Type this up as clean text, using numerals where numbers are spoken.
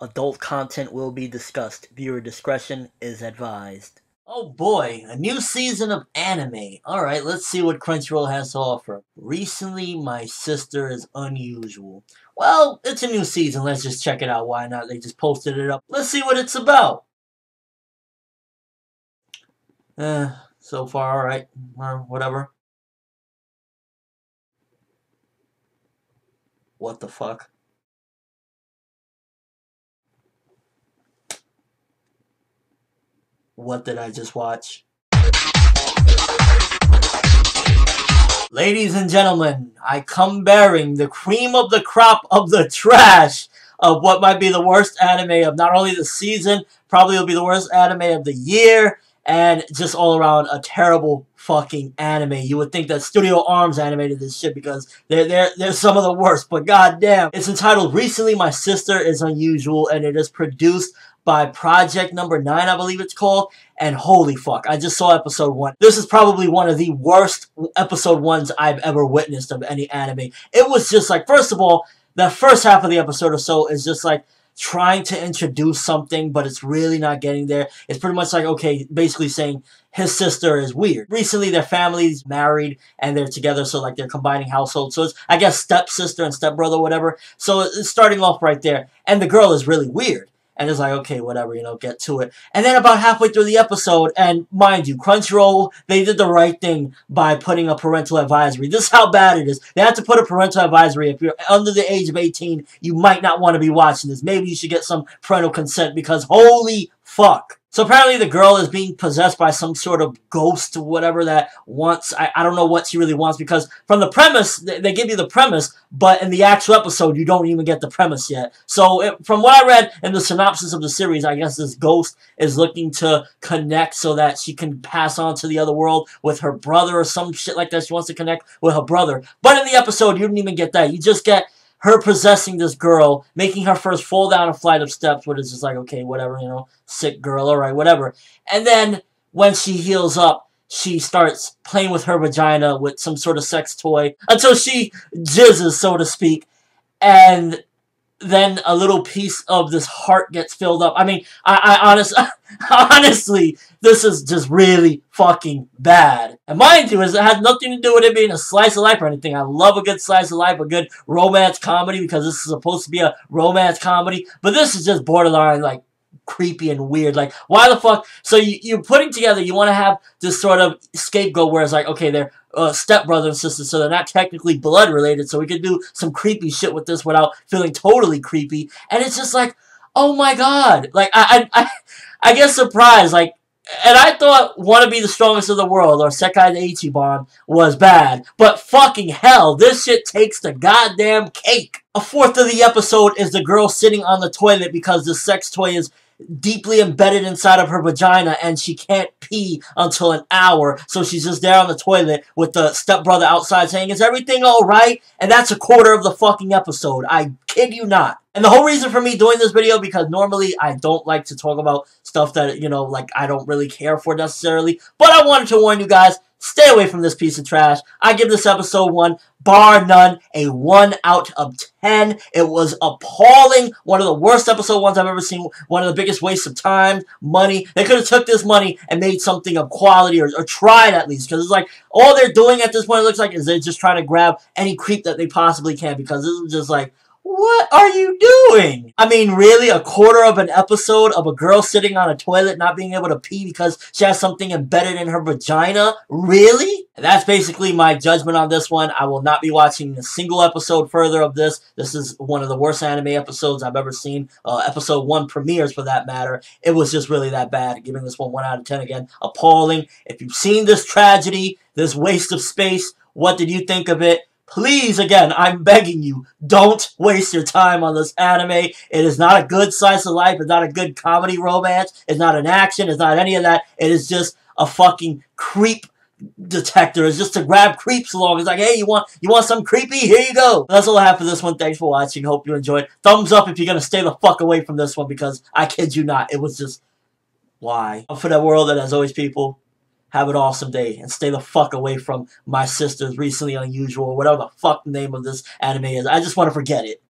Adult content will be discussed. Viewer discretion is advised. Oh boy, a new season of anime. Alright, let's see what Crunchyroll has to offer. Recently, My Sister is Unusual. Well, it's a new season. Let's just check it out. Why not? They just posted it up. Let's see what it's about. So far, alright. Or whatever. What the fuck? What did I just watch? Ladies and gentlemen, I come bearing the cream of the crop of the trash of what might be the worst anime of not only the season, probably will be the worst anime of the year, and just all around a terrible fucking anime. You would think that Studio Arms animated this shit because they're some of the worst, but goddamn. It's entitled Recently My Sister is Unusual, and it is produced by Project Number 9, I believe it's called, and holy fuck, I just saw episode 1. This is probably one of the worst episode 1s I've ever witnessed of any anime. It was just like, first of all, the first half of the episode or so is just like trying to introduce something, but it's really not getting there. It's pretty much like, okay, basically saying his sister is weird. Recently, their family's married and they're together, so like they're combining households. So it's, I guess, stepsister and stepbrother, whatever. So it's starting off right there. And the girl is really weird. And it's like, okay, whatever, you know, get to it. And then about halfway through the episode, and mind you, Crunchyroll, they did the right thing by putting a parental advisory. This is how bad it is. They have to put a parental advisory. If you're under the age of 18, you might not want to be watching this. Maybe you should get some parental consent because holy fuck. So apparently the girl is being possessed by some sort of ghost or whatever that wants, I don't know what she really wants, because from the premise, they give you the premise, but in the actual episode, you don't even get the premise yet. So from what I read in the synopsis of the series, I guess this ghost is looking to connect so that she can pass on to the other world with her brother or some shit like that. She wants to connect with her brother. But in the episode, you don't even get that. You just get her possessing this girl, making her first fall down a flight of steps, which is just like, okay, whatever, you know, sick girl, alright, whatever. And then, when she heals up, she starts playing with her vagina with some sort of sex toy, until she jizzes, so to speak, and then a little piece of this heart gets filled up. I mean, honestly, this is just really fucking bad. And mind you, it has nothing to do with it being a slice of life or anything. I love a good slice of life, a good romance comedy, because this is supposed to be a romance comedy. But this is just borderline, like, creepy and weird. Like, why the fuck? So you're putting together, you want to have this sort of scapegoat where it's like, okay, they're stepbrother and sister, so they're not technically blood related, so we could do some creepy shit with this without feeling totally creepy. And it's just like, oh my god. Like, I get surprised, like, and I thought Wanna Be the Strongest of the World, or Sekai the Ichiban, was bad. But fucking hell, this shit takes the goddamn cake. A fourth of the episode is the girl sitting on the toilet because the sex toy is deeply embedded inside of her vagina and she can't pee until an hour, so she's just there on the toilet with the stepbrother outside saying, is everything alright? And that's a quarter of the fucking episode. I kid you not. And the whole reason for me doing this video, because normally I don't like to talk about stuff that, you know, like I don't really care for necessarily, but I wanted to warn you guys, stay away from this piece of trash. I give this episode 1, bar none, a 1 out of 10. It was appalling. One of the worst episode 1s I've ever seen. One of the biggest wastes of time, money. They could have took this money and made something of quality, or tried at least. Because it's like, all they're doing at this point, it looks like, is they're just trying to grab any creep that they possibly can. Because this is just like, what are you doing? I mean, really? A quarter of an episode of a girl sitting on a toilet not being able to pee because she has something embedded in her vagina? Really? And that's basically my judgment on this one. I will not be watching a single episode further of this. This is one of the worst anime episodes I've ever seen. Episode 1 premieres, for that matter. It was just really that bad. Giving this one 1 out of 10 again. Appalling. If you've seen this tragedy, this waste of space, what did you think of it? Please, again, I'm begging you, don't waste your time on this anime. It is not a good slice of life. It's not a good comedy romance. It's not an action. It's not any of that. It is just a fucking creep detector. It's just to grab creeps along. It's like, hey, you want some creepy? Here you go. That's all I have for this one. Thanks for watching. Hope you enjoyed. Thumbs up if you're going to stay the fuck away from this one, because I kid you not, it was just, why? For that world, and as always, people, have an awesome day, and stay the fuck away from My Sister's Recently Unusual, or whatever the fuck the name of this anime is. I just want to forget it.